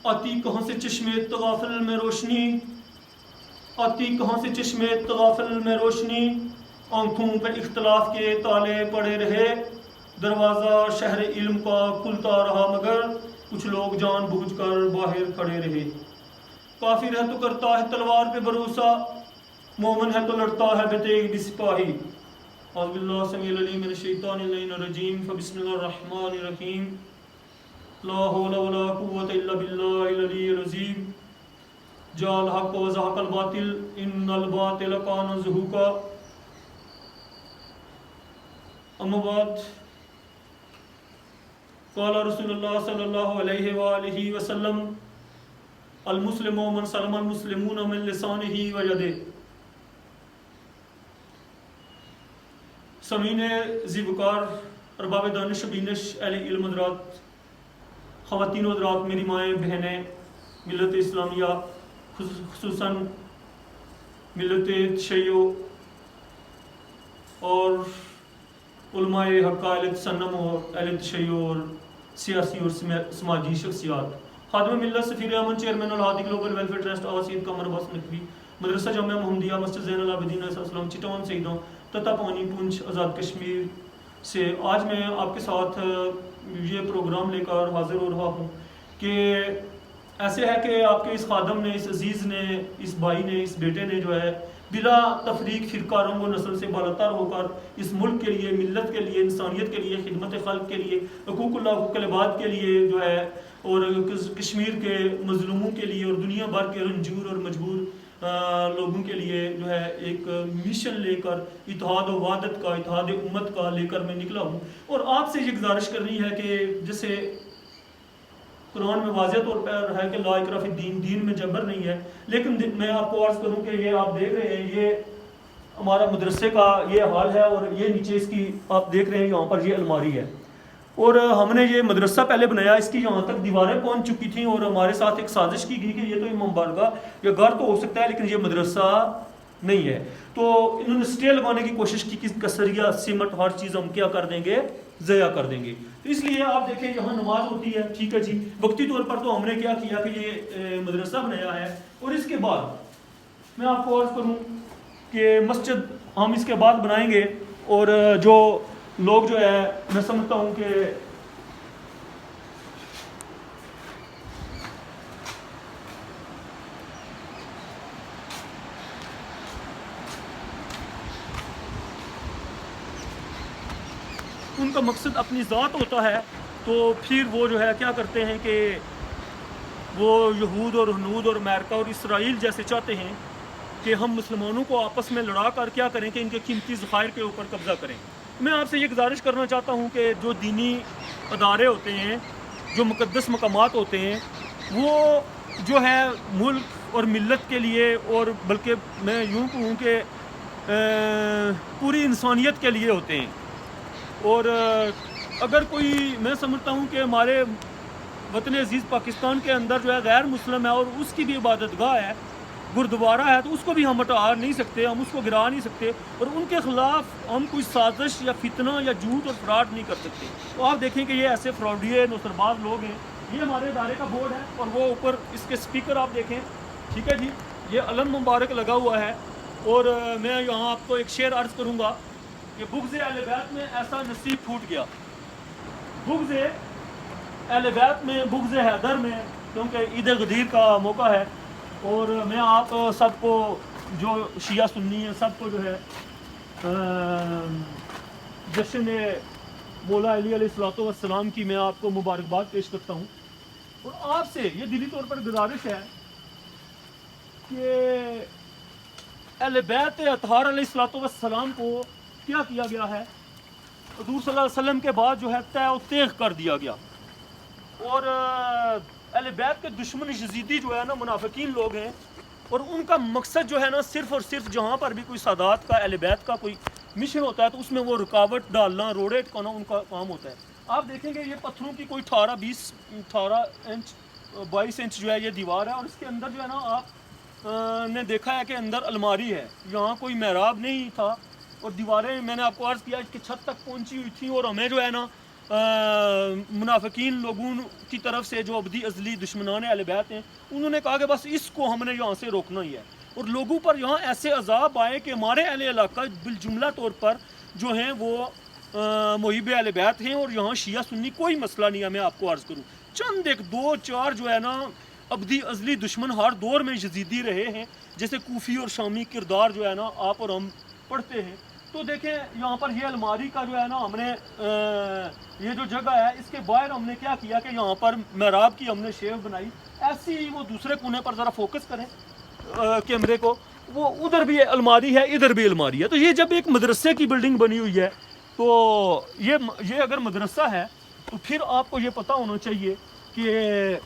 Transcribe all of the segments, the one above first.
آتی کہاں سے چشمے تغافل میں روشنی، آتی کہاں سے چشمے تغافل میں روشنی، آنکھوں پہ اختلاف کے تالے پڑے رہے، دروازہ شہر علم کا کھلتا رہا مگر کچھ لوگ جان بوجھ کر باہر کھڑے رہے۔ کافر ہے تو کرتا ہے تلوار پہ بھروسہ، مومن ہے تو لڑتا ہے بے تیغ بھی سپاہی۔ اعوذ باللہ السمیع العلیم من الشیطان اللعین الرجیم، فبسم اللہ الرحمن الرحیم، لا حول ولا قوة الا باللہ العلی العظیم، جاء الحق وزهق الباطل ان الباطل کان زہوقا۔ اما بعد، قال رسول اللہ صلی اللہ علیہ وآلہ وسلم، المسلم من سلم المسلمون من لسانہ ویدہ۔ سامعین ذی وقار، ارباب دانش و بینش، اہل علم حضرات، خواتین و حضرات، میری مائیں بہنیں، ملت اسلامیہ خصوصاً ملت تشیع اور علماء حق اہل تسنم اور اہل تشیع اور سیاسی اور سماجی شخصیات، خادم ملت، سفیر امن، chairman Alhadi global welfare trust, آواسید قمر عباس نقوی، مدرسہ جامعہ محمدیہ، مسجد زین العابدین علیہ السلام، چٹان سیدوں، تتا پانی، پونچھ، آزاد کشمیر سے آج میں آپ کے ساتھ یہ پروگرام لے کر حاضر ہو رہا ہوں کہ ایسے ہے کہ آپ کے اس خادم نے، اس عزیز نے، اس بھائی نے، اس بیٹے نے جو ہے بلا تفریق، فرقہ، رنگ و نسل سے بالاتر ہو کر اس ملک کے لیے، ملت کے لیے، انسانیت کے لیے، خدمت خلق کے لیے، حقوق اللہ، حقوق العباد کے لیے جو ہے، اور کشمیر کے مظلوموں کے لیے اور دنیا بھر کے رنجور اور مجبور لوگوں کے لیے جو ہے ایک مشن لے کر، اتحاد و وحدت کا، اتحاد امت کا لے کر میں نکلا ہوں۔ اور آپ سے یہ گزارش کرنی ہے کہ جیسے قرآن میں واضح طور پر ہے کہ لا اکراہ فی الدین، دین میں جبر نہیں ہے، لیکن میں آپ کو عرض کروں کہ یہ آپ دیکھ رہے ہیں، یہ ہمارا مدرسے کا یہ حال ہے، اور یہ نیچے اس کی آپ دیکھ رہے ہیں یہاں پر یہ الماری ہے، اور ہم نے یہ مدرسہ پہلے بنایا، اس کی یہاں تک دیواریں پہنچ چکی تھیں، اور ہمارے ساتھ ایک سازش کی گئی کہ یہ تو امام بارگاہ یا گھر تو ہو سکتا ہے لیکن یہ مدرسہ نہیں ہے، تو انہوں نے سٹے لگانے کی کوشش کی کہ کسریا سیمٹ ہر چیز ہم کیا کر دیں گے، ضائع کر دیں گے۔ تو اس لیے آپ دیکھیں یہاں نماز ہوتی ہے، ٹھیک ہے جی، وقتی طور پر تو ہم نے کیا کیا کہ یہ مدرسہ بنایا ہے، اور اس کے بعد میں آپ کو عرض کروں کہ مسجد ہم اس کے بعد بنائیں گے، اور جو لوگ جو ہے میں سمجھتا ہوں کہ ان کا مقصد اپنی ذات ہوتا ہے، تو پھر وہ جو ہے کیا کرتے ہیں کہ وہ یہود اور ہنود اور امریکہ اور اسرائیل جیسے چاہتے ہیں کہ ہم مسلمانوں کو آپس میں لڑا کر کیا کریں کہ ان کے قیمتی ذخائر کے اوپر قبضہ کریں۔ میں آپ سے یہ گزارش کرنا چاہتا ہوں کہ جو دینی ادارے ہوتے ہیں، جو مقدس مقامات ہوتے ہیں، وہ جو ہے ملک اور ملت کے لیے، اور بلکہ میں یوں کہوں کہ پوری انسانیت کے لیے ہوتے ہیں، اور اگر کوئی، میں سمجھتا ہوں کہ ہمارے وطن عزیز پاکستان کے اندر جو ہے غیر مسلم ہے اور اس کی بھی عبادت گاہ ہے، گردوارہ ہے، تو اس کو بھی ہم ہٹا نہیں سکتے، ہم اس کو گرا نہیں سکتے، اور ان کے خلاف ہم کوئی سازش یا فتنہ یا جھوٹ اور فراڈ نہیں کر سکتے۔ تو آپ دیکھیں کہ یہ ایسے فراڈیے نصر باز لوگ ہیں۔ یہ ہمارے ادارے کا بورڈ ہے، اور وہ اوپر اس کے سپیکر آپ دیکھیں، ٹھیک ہے جی، یہ علم مبارک لگا ہوا ہے، اور میں یہاں آپ کو ایک شعر عرض کروں گا کہ بغض اہل بیت میں ایسا نصیب پھوٹ گیا، بغض اہل بیت میں، بغض حیدر میں، کیونکہ عید غدیر کا موقع ہے، اور میں آپ سب کو جو شیعہ سنی ہیں سب کو جو ہے جشن مولا علی علیہ السلام کی میں آپ کو مبارکباد پیش کرتا ہوں، اور آپ سے یہ دلی طور پر گزارش ہے کہ اہل بیت اطہار علیہ السلام کو کیا کیا گیا ہے، حضور صلی اللہ علیہ وسلم کے بعد جو ہے طے و تیغ کر دیا گیا، اور اہل بیت کے دشمن یزیدی جو ہے نا منافقین لوگ ہیں، اور ان کا مقصد جو ہے نا صرف اور صرف جہاں پر بھی کوئی سادات کا، اہل بیت کا کوئی مشن ہوتا ہے تو اس میں وہ رکاوٹ ڈالنا، روڑے ٹکانا ان کا کام ہوتا ہے۔ آپ دیکھیں گے یہ پتھروں کی کوئی 18 انچ 22 انچ جو ہے یہ دیوار ہے، اور اس کے اندر جو ہے نا آپ نے دیکھا ہے کہ اندر الماری ہے، یہاں کوئی محراب نہیں تھا، اور دیواریں میں نے آپ کو عرض کیا کہ چھت تک پہنچی ہوئی تھیں، اور ہمیں جو ہے نا منافقین لوگوں کی طرف سے جو ابدی ازلی دشمنان اہل بیت ہیں انہوں نے کہا کہ بس اس کو ہم نے یہاں سے روکنا ہی ہے، اور لوگوں پر یہاں ایسے عذاب آئے کہ ہمارے اہل علاقہ بالجملہ طور پر جو ہیں وہ محب اہل بیت ہیں، اور یہاں شیعہ سنی کوئی مسئلہ نہیں ہے۔ میں آپ کو عرض کروں چند ایک دو چار جو ہے نا ابدی ازلی دشمن ہر دور میں یزیدی رہے ہیں، جیسے کوفی اور شامی کردار جو ہے نا آپ اور ہم پڑھتے ہیں۔ تو دیکھیں یہاں پر یہ الماری کا جو ہے نا ہم نے یہ جو جگہ ہے اس کے باہر ہم نے کیا کیا کہ یہاں پر محراب کی ہم نے شیو بنائی، ایسی ہی وہ دوسرے کونے پر ذرا فوکس کریں کیمرے کو، وہ ادھر بھی الماری ہے ادھر بھی الماری ہے۔ تو یہ جب ایک مدرسے کی بلڈنگ بنی ہوئی ہے تو یہ اگر مدرسہ ہے تو پھر آپ کو یہ پتہ ہونا چاہیے کہ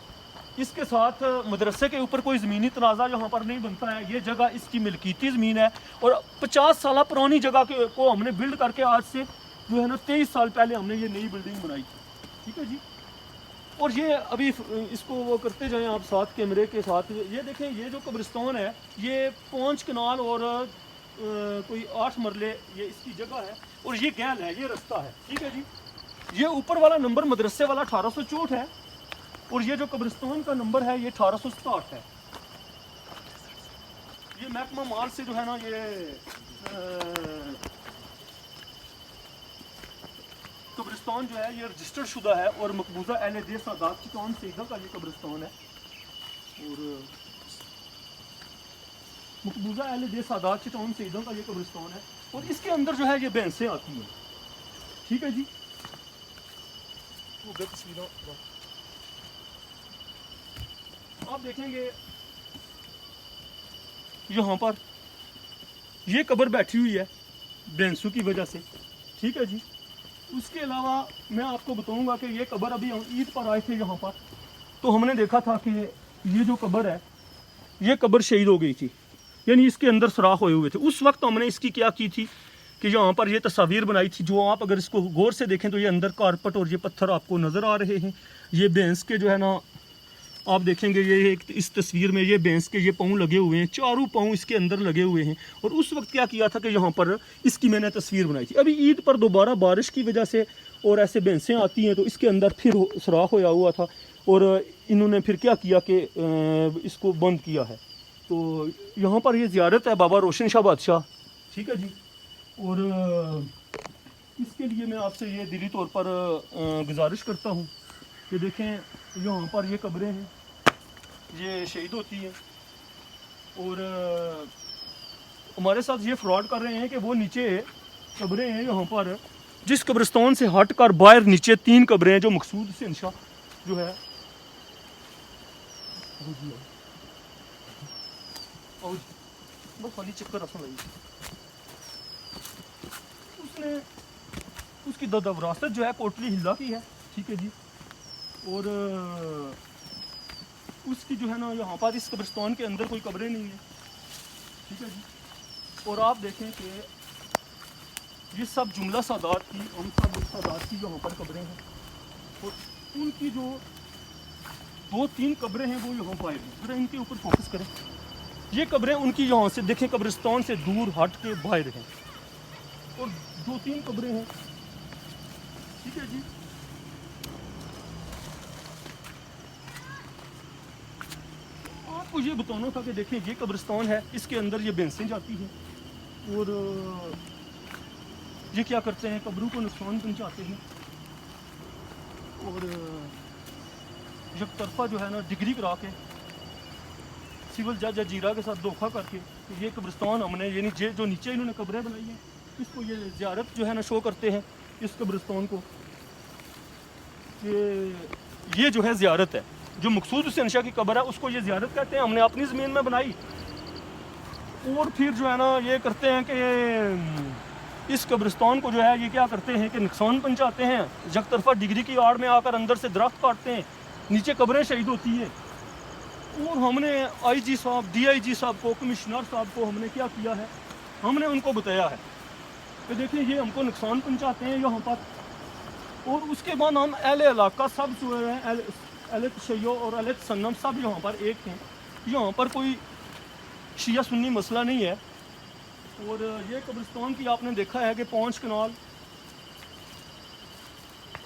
اس کے ساتھ مدرسے کے اوپر کوئی زمینی تنازع یہاں پر نہیں بنتا ہے، یہ جگہ اس کی ملکیتی زمین ہے، اور 50 سالہ پرانی جگہ کو ہم نے بلڈ کر کے آج سے جو ہے نا 23 سال پہلے ہم نے یہ نئی بلڈنگ بنائی تھی، ٹھیک ہے جی۔ اور یہ ابھی اس کو وہ کرتے جائیں آپ ساتھ کیمرے کے ساتھ، یہ دیکھیں یہ جو قبرستان ہے یہ 5 کنال اور کوئی 8 مرلے یہ اس کی جگہ ہے، اور یہ گیل ہے، یہ رستہ ہے، ٹھیک ہے جی۔ یہ اوپر والا نمبر مدرسے والا 1864 ہے، اور یہ جو قبرستان کا نمبر ہے یہ 1867 ہے۔ یہ محکمہ مال سے جو ہے نا یہ قبرستان جو ہے یہ رجسٹر شدہ ہے، اور مقبوضہ اہل دیر سادات چٹان سیدہ کا یہ قبرستان ہے، اور مقبوضہ اہل دیر سادات چٹان سیدہ کا یہ قبرستان ہے، اور اس کے اندر جو ہے یہ بھینسیں آتی ہیں، ٹھیک ہے جی۔ وہ تصویروں آپ دیکھیں گے یہاں پر یہ قبر بیٹھی ہوئی ہے بینسو کی وجہ سے، ٹھیک ہے جی۔ اس کے علاوہ میں آپ کو بتاؤں گا کہ یہ قبر ابھی ہم عید پر آئے تھے یہاں پر، تو ہم نے دیکھا تھا کہ یہ جو قبر ہے یہ قبر شہید ہو گئی تھی، یعنی اس کے اندر سوراخ ہوئے ہوئے تھے۔ اس وقت ہم نے اس کی کیا کی تھی کہ یہاں پر یہ تصاویر بنائی تھی، جو آپ اگر اس کو غور سے دیکھیں تو یہ اندر کارپٹ اور یہ پتھر آپ کو نظر آ رہے ہیں۔ یہ بھینس کے جو ہے نا آپ دیکھیں گے یہ اس تصویر میں یہ بھینس کے یہ پاؤں لگے ہوئے ہیں، چاروں پاؤں اس کے اندر لگے ہوئے ہیں، اور اس وقت کیا تھا کہ یہاں پر اس کی میں نے تصویر بنائی تھی۔ ابھی عید پر دوبارہ بارش کی وجہ سے اور ایسے بھینسیں آتی ہیں تو اس کے اندر پھر سوراخ ہوا تھا، اور انہوں نے پھر کیا کہ اس کو بند کیا ہے۔ تو یہاں پر یہ زیارت ہے بابا روشن شاہ بادشاہ، ٹھیک ہے جی۔ اور اس کے لیے میں آپ سے یہ دلی طور پر گزارش کرتا ہوں کہ دیکھیں یہاں پر یہ قبریں ہیں، یہ شہید ہوتی ہیں، اور ہمارے ساتھ یہ فراڈ کر رہے ہیں کہ وہ نیچے قبریں ہیں یہاں پر، جس قبرستان سے ہٹ کر باہر نیچے 3 قبریں ہیں جو مقصود سے انشاء جو ہے بس والی چکر اصل اس نے اس کی وراثت جو ہے کوٹلی ہلا کی ہے، ٹھیک ہے جی۔ اور اس کی جو ہے نا یہاں پر اس قبرستان کے اندر کوئی قبریں نہیں ہیں، ٹھیک ہے جی۔ اور آپ دیکھیں کہ یہ سب جملہ سادات کی، ہم سب سادات کی یہاں پر قبریں ہیں، اور ان کی جو 2-3 قبریں ہیں وہ یہاں پر ہیں، ذرا ان کے اوپر فوکس کریں۔ یہ قبریں ان کی یہاں سے دیکھیں قبرستان سے دور ہٹ کے باہر ہیں، اور 2-3 قبریں ہیں، ٹھیک ہے جی۔ آپ کو یہ بتانا تھا کہ دیکھیں یہ قبرستان ہے، اس کے اندر یہ بھینسیں جاتی ہیں، اور یہ کیا کرتے ہیں قبروں کو نقصان پہنچاتے ہیں، اور یک طرفہ جو ہے نا ڈگری کرا کے سول جج اجیرا کے ساتھ دھوکہ کر کے یہ قبرستان ہم نے یعنی جو نیچے انہوں نے قبریں بنائی ہیں اس کو یہ زیارت جو ہے نا شو کرتے ہیں اس قبرستان کو، کہ یہ جو ہے زیارت ہے، جو مقصود حسین شاہ کی قبر ہے اس کو یہ زیارت کہتے ہیں، ہم نے اپنی زمین میں بنائی، اور پھر جو ہے نا یہ کرتے ہیں کہ اس قبرستان کو جو ہے یہ کیا کرتے ہیں کہ نقصان پہنچاتے ہیں، یک طرفہ ڈگری کی آڑ میں آ کر اندر سے درخت کاٹتے ہیں، نیچے قبریں شہید ہوتی ہیں۔ اور ہم نے آئی جی صاحب، ڈی آئی جی صاحب کو، کمشنر صاحب کو ہم نے کیا کیا ہے، ہم نے ان کو بتایا ہے کہ دیکھیں یہ ہم کو نقصان پہنچاتے ہیں یہاں پر، اور اس کے بعد ہم اہل علاقہ سب جو ہیں اہل تشیع اور اہل تسنم سب یہاں پر ایک ہیں، یہاں پر کوئی شیعہ سنی مسئلہ نہیں ہے۔ اور یہ قبرستان کی آپ نے دیکھا ہے کہ 5 کنال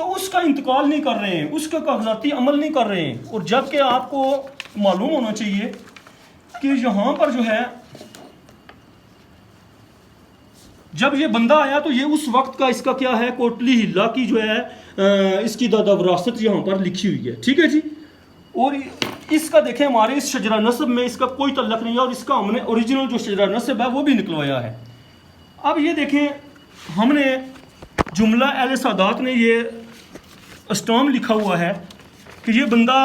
تو اس کا انتقال نہیں کر رہے ہیں، اس کا کاغذاتی عمل نہیں کر رہے ہیں. اور جبکہ آپ کو معلوم ہونا چاہیے کہ یہاں پر جو ہے جب یہ بندہ آیا تو یہ اس وقت کا اس کا کیا ہے، کوٹلی ہلا کی جو ہے اس کی دادا وراثت یہاں پر لکھی ہوئی ہے. ٹھیک ہے جی. اور اس کا دیکھیں ہمارے اس شجرہ نسب میں اس کا کوئی تعلق نہیں ہے، اور اس کا ہم نے اوریجنل جو شجرہ نسب ہے وہ بھی نکلوایا ہے. اب یہ دیکھیں ہم نے جملہ اہل سادات نے یہ اسٹام لکھا ہوا ہے کہ یہ بندہ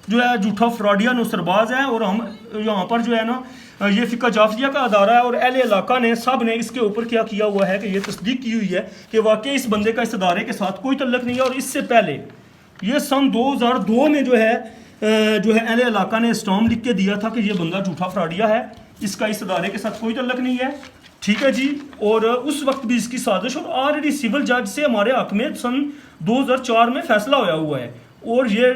جو ہے جھوٹا فراڈیا نوسرباز ہے، اور ہم یہاں پر جو ہے نا یہ فقہ جعفریہ کا ادارہ ہے، اور اہل علاقہ نے سب نے اس کے اوپر کیا ہوا ہے کہ یہ تصدیق کی ہوئی ہے کہ واقعی اس بندے کا اس ادارے کے ساتھ کوئی تعلق نہیں ہے. اور اس سے پہلے یہ سن 2002 میں جو ہے اہل علاقہ نے اسٹام لکھ کے دیا تھا کہ یہ بندہ جھوٹا فراڈیا ہے، اس کا اس ادارے کے ساتھ کوئی تعلق نہیں ہے. ٹھیک ہے جی. اور اس وقت بھی اس کی سازش، اور آلریڈی سول جج سے ہمارے حق میں سن 2004 میں فیصلہ ہویا ہوا ہے. اور یہ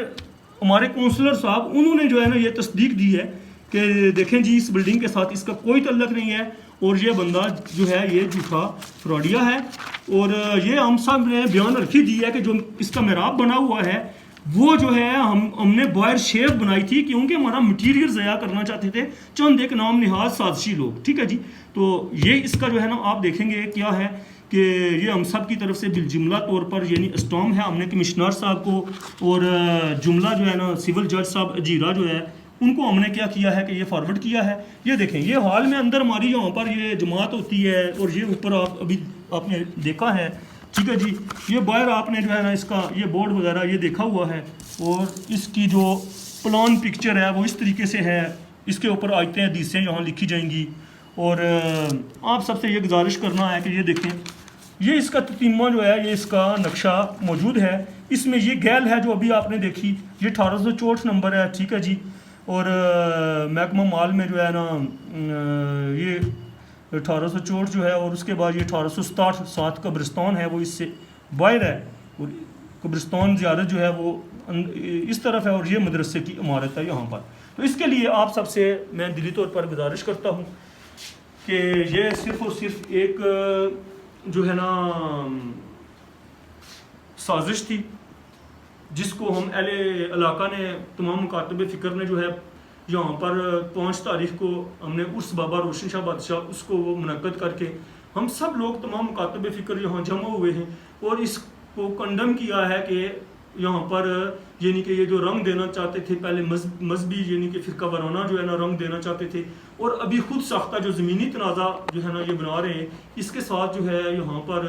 ہمارے کونسلر صاحب انہوں نے جو ہے نا یہ تصدیق دی ہے کہ دیکھیں جی اس بلڈنگ کے ساتھ اس کا کوئی تعلق نہیں ہے، اور یہ بندہ جو ہے یہ جھوٹا فراڈیا ہے. اور یہ ہم سب نے بیان رکھی دی ہے کہ جو اس کا محراب بنا ہوا ہے وہ جو ہے ہم نے بائر شیف بنائی تھی، کیونکہ ہمارا مٹیریل ضائع کرنا چاہتے تھے چند ایک نام نہاد سازشی لوگ. ٹھیک ہے جی. تو یہ اس کا جو ہے نا آپ دیکھیں گے کیا ہے کہ یہ ہم سب کی طرف سے بالجملہ طور پر یعنی اسٹام ہے. ہم نے کمشنر صاحب کو اور جملہ جو ہے نا سول جج صاحب اجیرہ جو ہے ان کو ہم نے کیا ہے کہ یہ فارورڈ کیا ہے. یہ دیکھیں یہ ہال میں اندر ہماری یہاں پر یہ جماعت ہوتی ہے، اور یہ اوپر آپ نے دیکھا ہے. ٹھیک ہے جی. یہ باہر آپ نے جو ہے نا اس کا یہ بورڈ وغیرہ یہ دیکھا ہوا ہے، اور اس کی جو پلان پکچر ہے وہ اس طریقے سے ہے. اس کے اوپر آیتیں حدیثیں یہاں لکھی جائیں گی. اور آپ سب سے یہ گزارش کرنا ہے کہ یہ دیکھیں یہ اس کا تتیمہ جو ہے یہ اس کا نقشہ موجود ہے. اس میں یہ گیل ہے جو ابھی آپ نے دیکھی، یہ 1864 نمبر ہے. ٹھیک ہے جی. اور محکمہ مال میں جو ہے نا یہ 1864 جو ہے، اور اس کے بعد یہ 1867 ساتھ قبرستان ہے وہ اس سے باہر ہے، اور قبرستان زیارت جو ہے وہ اس طرف ہے، اور یہ مدرسے کی عمارت ہے یہاں پر. تو اس کے لیے آپ سب سے میں دلی طور پر گزارش کرتا ہوں کہ یہ صرف اور صرف ایک جو ہے نا سازش تھی جس کو ہم اہل علاقہ نے تمام مکاتب فکر نے جو ہے یہاں پر 5 تاریخ کو ہم نے عرس بابا روشن شاہ بادشاہ اس کو منعقد کر کے ہم سب لوگ تمام مکاتب فکر یہاں جمع ہوئے ہیں، اور اس کو کنڈم کیا ہے کہ یہاں پر یعنی کہ یہ جو رنگ دینا چاہتے تھے پہلے مذہبی یعنی کہ فرقہ وارانہ جو ہے نا رنگ دینا چاہتے تھے، اور ابھی خود ساختہ جو زمینی تنازع جو ہے نا یہ بنا رہے ہیں، اس کے ساتھ جو ہے یہاں پر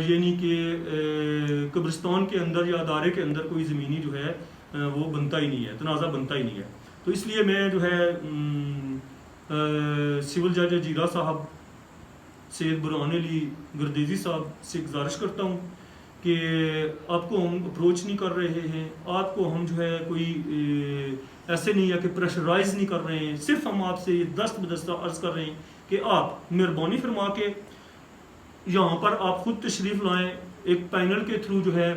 یعنی کہ قبرستان کے اندر یا ادارے کے اندر کوئی زمینی جو ہے وہ بنتا ہی نہیں ہے، تنازع بنتا ہی نہیں ہے. تو اس لیے میں جو ہے سول جج اجیرہ صاحب سید برہان علی گردیزی صاحب سے گزارش کرتا ہوں کہ آپ کو ہم اپروچ نہیں کر رہے ہیں، آپ کو ہم جو ہے کوئی ایسے نہیں ہے کہ پریشرائز نہیں کر رہے ہیں، صرف ہم آپ سے یہ دست بدستہ عرض کر رہے ہیں کہ آپ مہربانی فرما کے یہاں پر آپ خود تشریف لائیں. ایک پینل کے تھرو جو ہے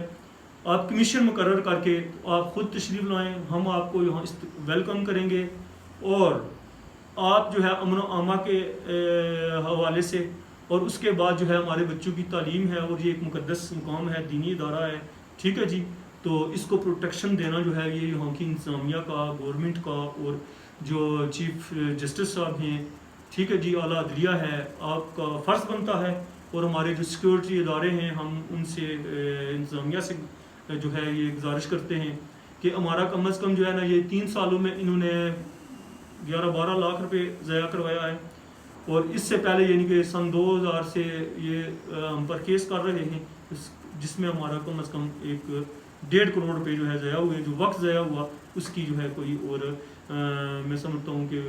آپ کمیشن مقرر کر کے آپ خود تشریف لائیں، ہم آپ کو یہاں ویلکم کریں گے. اور آپ جو ہے امن و امان کے حوالے سے، اور اس کے بعد جو ہے ہمارے بچوں کی تعلیم ہے، اور یہ ایک مقدس مقام ہے، دینی ادارہ ہے. ٹھیک ہے جی. تو اس کو پروٹیکشن دینا جو ہے یہ یہاں کی انتظامیہ کا، گورنمنٹ کا، اور جو چیف جسٹس صاحب ہیں، ٹھیک ہے جی، اعلیٰ عدلیہ ہے، آپ کا فرض بنتا ہے. اور ہمارے جو سیکورٹی ادارے ہیں ہم ان سے انتظامیہ سے جو ہے یہ گزارش کرتے ہیں کہ ہمارا کم از کم جو ہے نا یہ 3 سالوں میں انہوں نے 11-12 لاکھ روپے ضائع کروایا ہے. اور اس سے پہلے یعنی کہ سن 2000 سے یہ ہم پر کیس کر رہے ہیں، جس میں ہمارا کم از کم 1.5 کروڑ روپے جو ہے ضائع ہوئے. جو وقت ضائع ہوا اس کی جو ہے کوئی اور میں سمجھتا ہوں کہ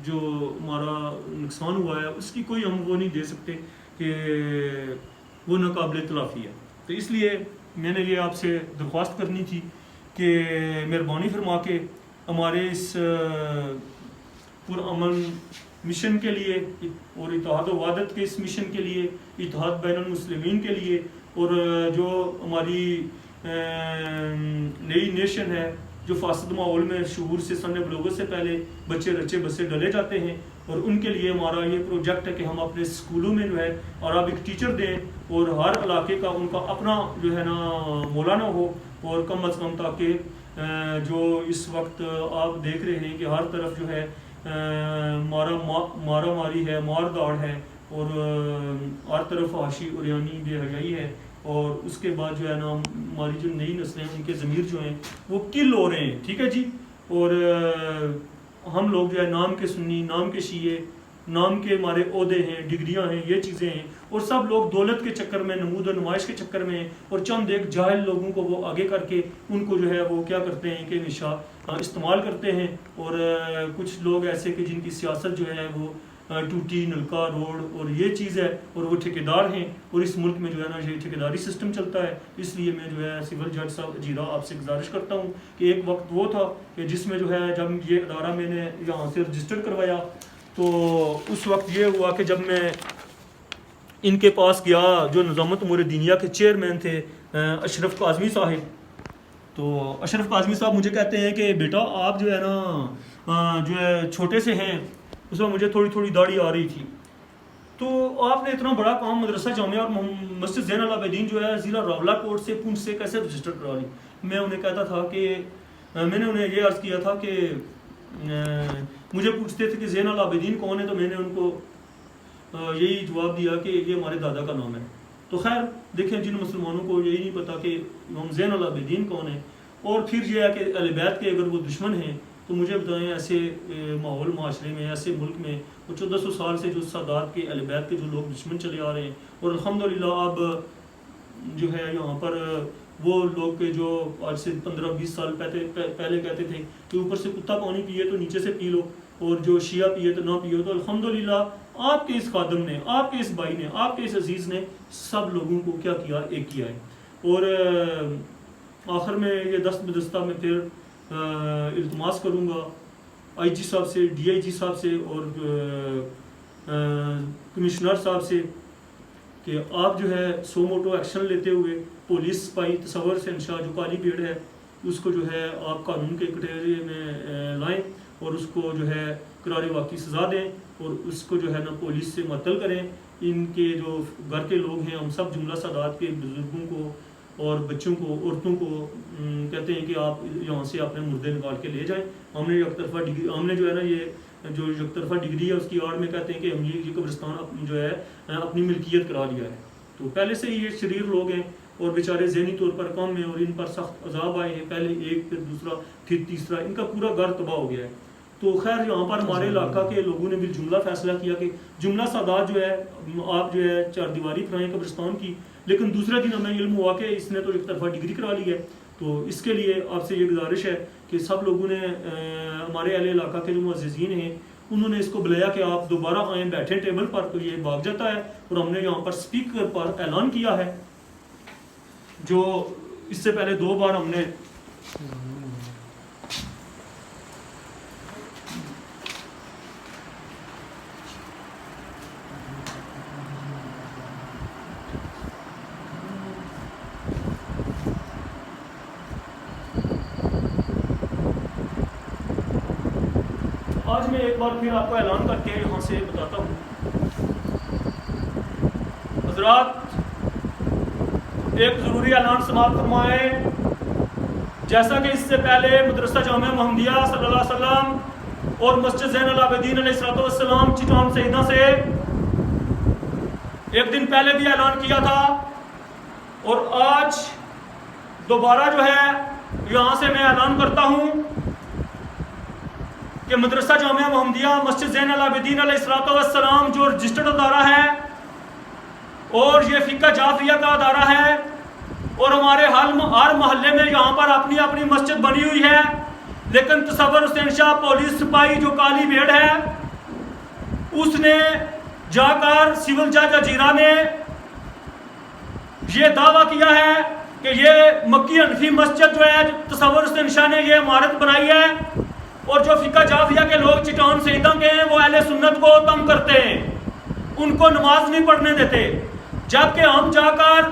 جو ہمارا نقصان ہوا ہے اس کی کوئی ہم وہ نہیں دے سکتے کہ وہ ناقابل تلافی ہے. تو اس لیے میں نے یہ آپ سے درخواست کرنی تھی کہ مہربانی فرما کے ہمارے اس پرامن مشن کے لیے اور اتحاد و وحدت کے اس مشن کے لیے، اتحاد بین المسلمین کے لیے، اور جو ہماری نئی نیشن ہے جو فاسد ماحول میں شعور سے سن بلوغت سے پہلے بچے رچے بسے ڈلے جاتے ہیں، اور ان کے لیے ہمارا یہ پروجیکٹ ہے کہ ہم اپنے اسکولوں میں جو ہے عربک ٹیچر دیں، اور ہر علاقے کا ان کا اپنا جو ہے نا مولانا ہو، اور کم از کم تاکہ جو اس وقت آپ دیکھ رہے ہیں کہ ہر طرف جو ہے مارا ماری ہے، مار داڑ ہے، اور ہر طرف فحاشی عریانی بے حیائی ہے، اور اس کے بعد جو ہے نا ہماری جو نئی نسلیں ان کے ضمیر جو ہیں وہ کل ہو رہے ہیں، ٹھیک ہے جی. اور ہم لوگ جو ہے نام کے سنی، نام کے شیعہ، نام کے ہمارے عہدے ہیں، ڈگریاں ہیں، یہ چیزیں ہیں، اور سب لوگ دولت کے چکر میں، نمود و نمائش کے چکر میں، اور چند ایک جاہل لوگوں کو وہ آگے کر کے ان کو جو ہے وہ کیا کرتے ہیں کہ ہمیشہ استعمال کرتے ہیں. اور کچھ لوگ ایسے کہ جن کی سیاست جو ہے وہ ٹوٹی نلکا روڈ اور یہ چیز ہے، اور وہ ٹھیکیدار ہیں، اور اس ملک میں جو ہے نا یہ ٹھیکیداری سسٹم چلتا ہے. اس لیے میں جو ہے سول جج صاحب اجیرا آپ سے گزارش کرتا ہوں کہ ایک وقت وہ تھا کہ جس میں جو ہے جب یہ ادارہ میں نے یہاں سے رجسٹرڈ کروایا تو اس وقت یہ ہوا کہ جب میں ان کے پاس گیا، جو نظامت امور دینیہ کے چیئرمین تھے اشرف کاظمی صاحب، تو اشرف کاظمی صاحب مجھے کہتے ہیں کہ بیٹا آپ جو ہے نا جو ہے چھوٹے سے ہیں، اس میں مجھے تھوڑی تھوڑی داڑھی آ رہی تھی، تو آپ نے اتنا بڑا کام مدرسہ جامعہ اور مسجد زین العابدین جو ہے ضلع راولا کوٹ سے پونچھ سے کیسے رجسٹر کرا لی. میں انہیں کہتا تھا کہ میں نے انہیں یہ عرض کیا تھا کہ مجھے پوچھتے تھے کہ زین العابدین کون ہے، تو میں نے ان کو یہی جواب دیا کہ یہ ہمارے دادا کا نام ہے. تو خیر دیکھیں جن مسلمانوں کو یہی نہیں پتا کہ امام زین العابدین کون ہیں، اور پھر یہ ہے کہ اہل بیت کے اگر وہ دشمن ہیں تو مجھے بتائیں ایسے ماحول معاشرے میں، ایسے ملک میں، وہ 1400 سال سے جو سادات کے اہل بیت کے جو لوگ دشمن چلے آ رہے ہیں، اور الحمدللہ اب جو ہے یہاں پر وہ لوگ کے جو آج سے 15-20 سال پہلے کہتے تھے کہ اوپر سے کتا پانی پیے تو نیچے سے پی لو، اور جو شیعہ پیے تو نہ پیو، تو الحمدللہ آپ کے اس خادم نے، آپ کے اس بھائی نے، آپ کے اس عزیز نے سب لوگوں کو کیا کیا، ایک کیا ہے. اور آخر میں یہ دست بدستہ میں پھر التماس کروں گا آئی جی صاحب سے، ڈی آئی جی صاحب سے، اور کمشنر صاحب سے کہ آپ جو ہے سو موٹو ایکشن لیتے ہوئے پولیس سپاہی تصور سے انشاء جو کالی بھیڑ ہے اس کو جو ہے آپ قانون کے کٹہرے میں لائیں، اور اس کو جو ہے قرار واقعی سزا دیں، اور اس کو جو ہے نا پولیس سے معطل کریں. ان کے جو گھر کے لوگ ہیں ہم سب جملہ سادات کے بزرگوں کو اور بچوں کو، عورتوں کو کہتے ہیں کہ آپ یہاں سے اپنے مردے نکال کے لے جائیں. ہم نے یک طرفہ ڈگری، ہم نے جو ہے نا یہ جو یک طرفہ ڈگری ہے اس کی آڑ میں کہتے ہیں کہ ہم یہ قبرستان جو ہے اپنی ملکیت کرا لیا ہے. تو پہلے سے ہی یہ شریر لوگ ہیں اور بیچارے ذہنی طور پر کم ہیں، اور ان پر سخت عذاب آئے ہیں، پہلے ایک پھر دوسرا پھر تیسرا، ان کا پورا گھر تباہ ہو گیا ہے. تو خیر یہاں پر ہمارے علاقہ کے لوگوں نے بھی جملہ فیصلہ کیا کہ جملہ سادات جو ہے آپ جو ہے چار دیواری کرائیں قبرستان کی، لیکن دوسرے دن ہمیں علم ہوا کہ اس نے تو ایک طرفہ ڈگری کرا لی ہے. تو اس کے لیے آپ سے یہ گزارش ہے کہ سب لوگوں نے، ہمارے اہل علاقہ کے جو معززین ہیں انہوں نے اس کو بلایا کہ آپ دوبارہ آئیں، بیٹھیں ٹیبل پر، تو یہ بھاگ جاتا ہے. اور ہم نے یہاں پر سپیکر پر اعلان کیا ہے، جو اس سے پہلے 2 بار ہم نے آج میں ایک بار پھر آپ کو اعلان کر کے یہاں سے بتاتا ہوں. حضرات ایک ضروری اعلان سماعت فرمائیں. جیسا کہ اس سے پہلے مدرسہ جامعہ محمدیہ صلی اللہ علیہ وسلم اور مسجد زین العابدین علیہ السلام چٹان سیدہ سے ایک دن پہلے بھی اعلان کیا تھا، اور آج دوبارہ جو ہے یہاں سے میں اعلان کرتا ہوں کہ مدرسہ جامعہ محمدیہ مسجد زین العابدین علیہ السلام جو رجسٹرڈ ادارہ ہے اور یہ فقہ جعفریہ کا ادارہ ہے، اور ہمارے ہر محلے میں یہاں پر اپنی اپنی مسجد بنی ہوئی ہے، لیکن تصور حسین شاہ پولیس سپاہی جو کالی بھیڑ ہے اس نے جا کر سول جج اجیرا نے یہ دعویٰ کیا ہے کہ یہ مکی حنفی مسجد جو ہے تصور حسین شاہ نے یہ عمارت بنائی ہے، اور جو فقہ جعفریہ کے لوگ چٹان سیدہ کے ہیں وہ اہل سنت کو تنگ کرتے ہیں، ان کو نماز نہیں پڑھنے دیتے. جبکہ ہم جا کر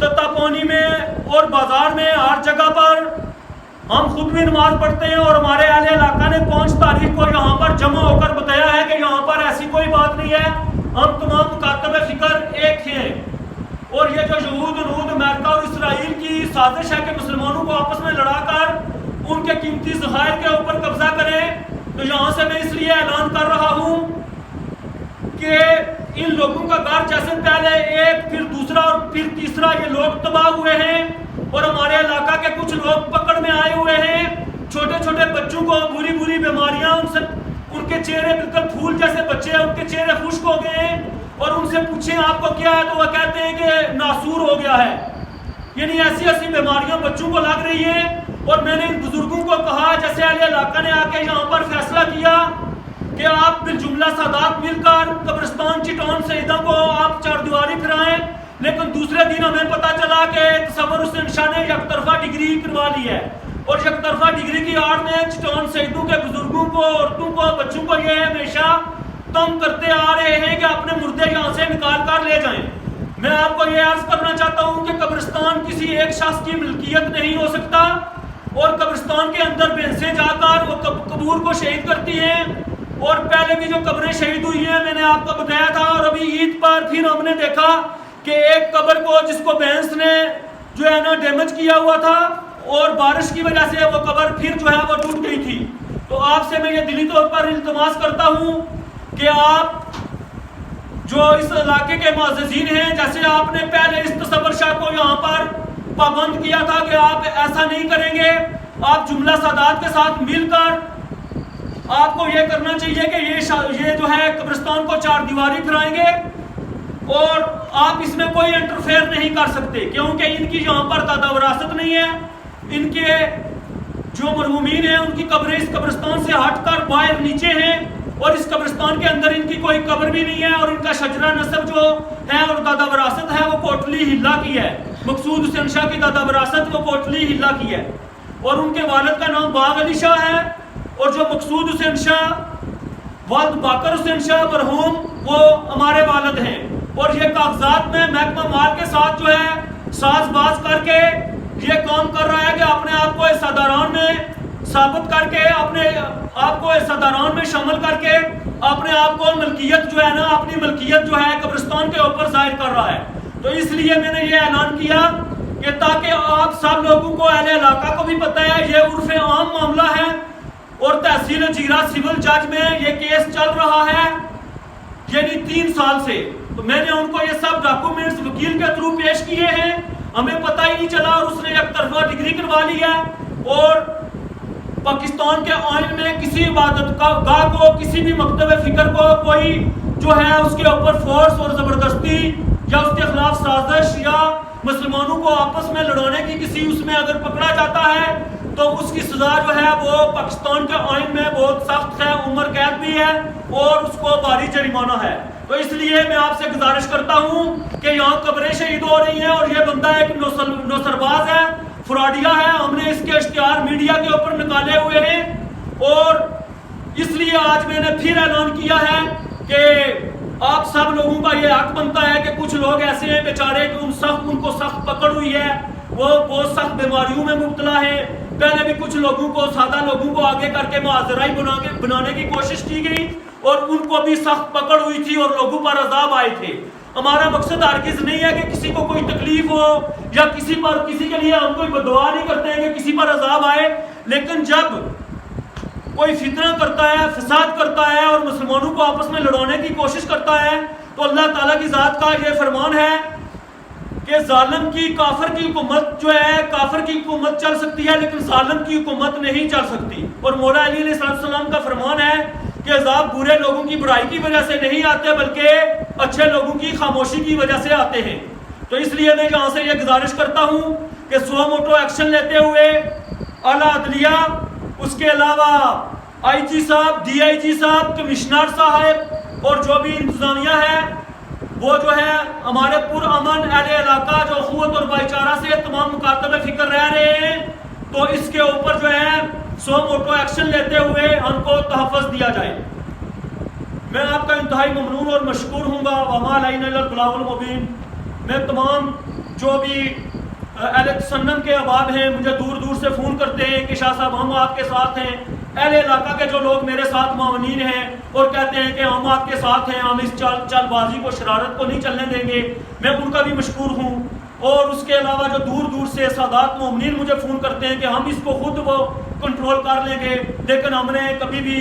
تتاپونی میں اور بازار میں ہر جگہ پر ہم خود بھی نماز پڑھتے ہیں، اور ہمارے اہل علاقہ نے 5 تاریخ کو یہاں پر جمع ہو کر بتایا ہے کہ یہاں پر ایسی کوئی بات نہیں ہے، ہم تمام مکاتب فکر ایک ہیں۔ اور یہ جو یہود ونود امریکہ اور اسرائیل کی سازش ہے کہ مسلمانوں کو آپس میں لڑا کر ان کے قیمتی ذخائر کے اوپر قبضہ کریں، تو یہاں سے میں اس لیے اعلان کر رہا ہوں کہ ان لوگوں کا گھر جیسے پہلے ایک پھر دوسرا اور پھر تیسرا یہ لوگ تباہ ہوئے ہیں، اور ہمارے علاقہ کے کچھ لوگ پکڑ میں آئے ہوئے ہیں، چھوٹے چھوٹے بچوں کو بری بری بیماریاں، ان کے چہرے بالکل پھول جیسے بچے ہیں، ان کے چہرے خشک ہو گئے ہیں، اور ان سے پوچھیں آپ کو کیا ہے تو وہ کہتے ہیں کہ ناسور ہو گیا ہے، یعنی ایسی ایسی بیماریاں بچوں کو لگ رہی ہیں۔ اور میں نے ان بزرگوں کو کہا، جیسے اہل علاقہ نے آ کے یہاں پر فیصلہ کیا کہ آپ بالجملہ سادات مل کر قبرستان چٹان سیدہ کو آپ چار دیواری پھرائیں، لیکن دوسرے دن ہمیں پتا چلا کہ تصور حسین شاہ نے یک طرفہ ڈگری کروا لی ہے، اور یک طرفہ ڈگری کی آڑ میں چٹان سیدوں کے بزرگوں کو، عورتوں کو، بچوں کو یہ ہمیشہ تنگ کرتے آ رہے ہیں کہ اپنے مردے یہاں سے نکال کر لے جائیں۔ میں آپ کو یہ عرض کرنا چاہتا ہوں کہ قبرستان کسی ایک شخص کی ملکیت نہیں ہو سکتا، اور قبرستان کے اندر بھینسیں جا کر وہ قبور کو شہید کرتی ہیں، اور پہلے بھی جو قبریں شہید ہوئی ہیں میں نے آپ کو بتایا تھا، اور ابھی عید پر پھر ہم نے دیکھا کہ ایک قبر کو جس کو بھینس نے جو ہے نا ڈیمیج کیا ہوا تھا، اور بارش کی وجہ سے وہ قبر پھر جو ہے وہ ٹوٹ گئی تھی۔ تو آپ سے میں یہ دلی طور پر التماس کرتا ہوں کہ آپ جو اس علاقے کے معززین ہیں، جیسے آپ نے پہلے اس تصور شاہ کو یہاں پر پابند کیا تھا کہ آپ ایسا نہیں کریں گے، آپ جملہ سادات کے ساتھ مل کر آپ کو یہ کرنا چاہیے کہ یہ جو ہے قبرستان کو چار دیواری پھرائیں گے، اور آپ اس میں کوئی انٹرفیئر نہیں کر سکتے، کیونکہ ان کی یہاں پر دادا وراثت نہیں ہے، ان کے جو مرحومین ہیں ان کی قبریں اس قبرستان سے ہٹ کر باہر نیچے ہیں، اور اس قبرستان کے اندر ان کی کوئی قبر بھی نہیں ہے، اور ان کا شجرہ نسب جو ہے اور دادا وراثت ہے وہ کوٹلی ہلا کی ہے، مقصود حسین شاہ کی دادا وراثت وہ کوٹلی ہلا کی ہے، اور ان کے والد کا نام باغ علی شاہ ہے، اور جو مقصود حسین شاہ والد باقر حسین شاہ مرحوم وہ ہمارے والد ہیں، اور یہ کاغذات میں محکمہ مال کے ساتھ جو ہے ساز باز کر کے یہ کام کر رہا ہے کہ اپنے آپ کو حصہ داران میں ثابت کر کے، اپنے آپ کو حصہ داران میں شامل کر کے اپنے آپ کو ملکیت جو ہے نا، اپنی ملکیت جو ہے قبرستان کے اوپر ظاہر کر رہا ہے۔ تو اس لیے میں نے یہ اعلان کیا کہ تاکہ آپ سب لوگوں کو، اہل علاقہ کو بھی پتہ ہے یہ عرف عام معاملہ ہے، اور تحصیل جیرا سول جج میں یہ کیس چل رہا ہے یعنی 3 سال سے۔ تو میں نے ان کو یہ سب ڈاکومنٹس وکیل کے تھرو پیش کیے ہیں، ہمیں پتہ ہی نہیں چلا، اور اس نے ایک طرفہ ڈگری کروا لی ہے، اور پاکستان کے آئین میں کسی عبادت گاہ کو، کسی بھی مکتب فکر کو کوئی جو ہے اس کے اوپر فورس اور زبردستی یا اس کے خلاف سازش یا مسلمانوں کو آپس میں لڑانے کی کسی اس میں اگر پکڑا جاتا ہے تو اس کی سزا جو ہے وہ پاکستان کے آئین میں بہت سخت ہے، عمر قید بھی ہے، اور اس کو بھاری جرمانہ ہے۔ تو اس لیے میں آپ سے گزارش کرتا ہوں کہ یہاں قبریں شہید ہو رہی ہیں، اور یہ بندہ ایک نوسرباز ہے، فراڈیا ہے، ہم نے اس کے اشتہار میڈیا کے اوپر نکالے ہوئے ہیں، اور اس لیے آج میں نے پھر اعلان کیا ہے کہ آپ سب لوگوں کا یہ حق بنتا ہے کہ کچھ لوگ ایسے ہیں بیچارے کہ ان کو سخت پکڑ ہوئی ہے، وہ بہت سخت بیماریوں میں مبتلا ہے، پہلے بھی کچھ لوگوں کو، سادہ لوگوں کو آگے کر کے معاذرائی بنانے کی کوشش کی گئی، اور ان کو بھی سخت پکڑ ہوئی تھی اور لوگوں پر عذاب آئے تھے۔ ہمارا مقصد ہرگز نہیں ہے کہ کسی کو کوئی تکلیف ہو، یا کسی کے لیے ہم کوئی بددعا نہیں کرتے ہیں کہ کسی پر عذاب آئے، لیکن جب کوئی فتنہ کرتا ہے، فساد کرتا ہے، اور مسلمانوں کو آپس میں لڑانے کی کوشش کرتا ہے، تو اللہ تعالیٰ کی ذات کا یہ فرمان ہے کہ ظالم کی، کافر کی حکومت جو ہے، کافر کی حکومت چل سکتی ہے لیکن ظالم کی حکومت نہیں چل سکتی، اور مولا علی علیہ السلام کا فرمان ہے کہ عذاب برے لوگوں کی برائی کی وجہ سے نہیں آتے بلکہ اچھے لوگوں کی خاموشی کی وجہ سے آتے ہیں۔ تو اس لیے میں یہاں سے یہ گزارش کرتا ہوں کہ سو موٹو ایکشن لیتے ہوئے اعلیٰ عدلیہ، اس کے علاوہ آئی جی صاحب، ڈی آئی جی صاحب، کمشنر صاحب، اور جو بھی انتظامیہ ہے وہ جو ہے ہمارے پرامن اہل علاقہ جو اخوت اور بھائی چارہ سے تمام مکاتب فکر رہ رہے ہیں، تو اس کے اوپر جو ہے سو موٹو ایکشن لیتے ہوئے ہم کو تحفظ دیا جائے۔ میں آپ کا انتہائی ممنون اور مشکور ہوں گا۔ وما علینا الا البلاغ المبین۔ میں تمام جو بھی اہل تسنم کے احباب ہیں مجھے دور دور سے فون کرتے ہیں کہ شاہ صاحب ہم آپ کے ساتھ ہیں. اہل علاقہ کے جو لوگ میرے ساتھ معاونین ہیں اور کہتے ہیں کہ ہم آپ کے ساتھ ہیں, ہم اس چال بازی کو, شرارت کو نہیں چلنے دیں گے, میں ان کا بھی مشکور ہوں. اور اس کے علاوہ جو دور دور سے سادات مومنین مجھے فون کرتے ہیں کہ ہم اس کو خود وہ کنٹرول کر لیں گے, لیکن ہم نے کبھی بھی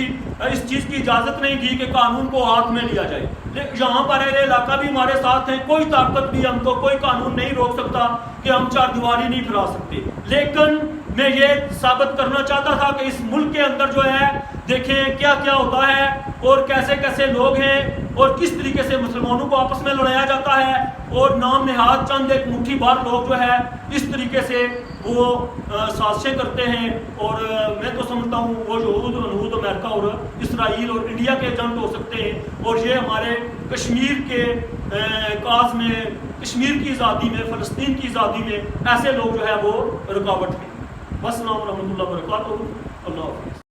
اس چیز کی اجازت نہیں دی کہ قانون کو ہاتھ میں لیا جائے. یہاں پر اہل علاقہ بھی ہمارے ساتھ ہیں, کوئی طاقت بھی ہم کو, کوئی قانون نہیں روک سکتا کہ ہم چار دیواری نہیں پھیلا سکتے. لیکن میں یہ ثابت کرنا چاہتا تھا کہ اس ملک کے اندر جو ہے دیکھیں کیا کیا ہوتا ہے اور کیسے کیسے لوگ ہیں اور کس طریقے سے مسلمانوں کو آپس میں لڑایا جاتا ہے, اور نام نہاد چند ایک مٹھی بھر لوگ جو ہے اس طریقے سے وہ سازشیں کرتے ہیں. اور میں تو سمجھتا ہوں وہ یہود و نہود امریکہ اور اسرائیل اور انڈیا کے ایجنٹ ہو سکتے ہیں, اور یہ ہمارے کشمیر کے کاز میں, کشمیر کی آزادی میں, فلسطین کی آزادی میں ایسے لوگ جو ہے وہ رکاوٹ ہیں. بس السلام ورحمۃ اللہ وبرکاتہ. اللہ حافظ.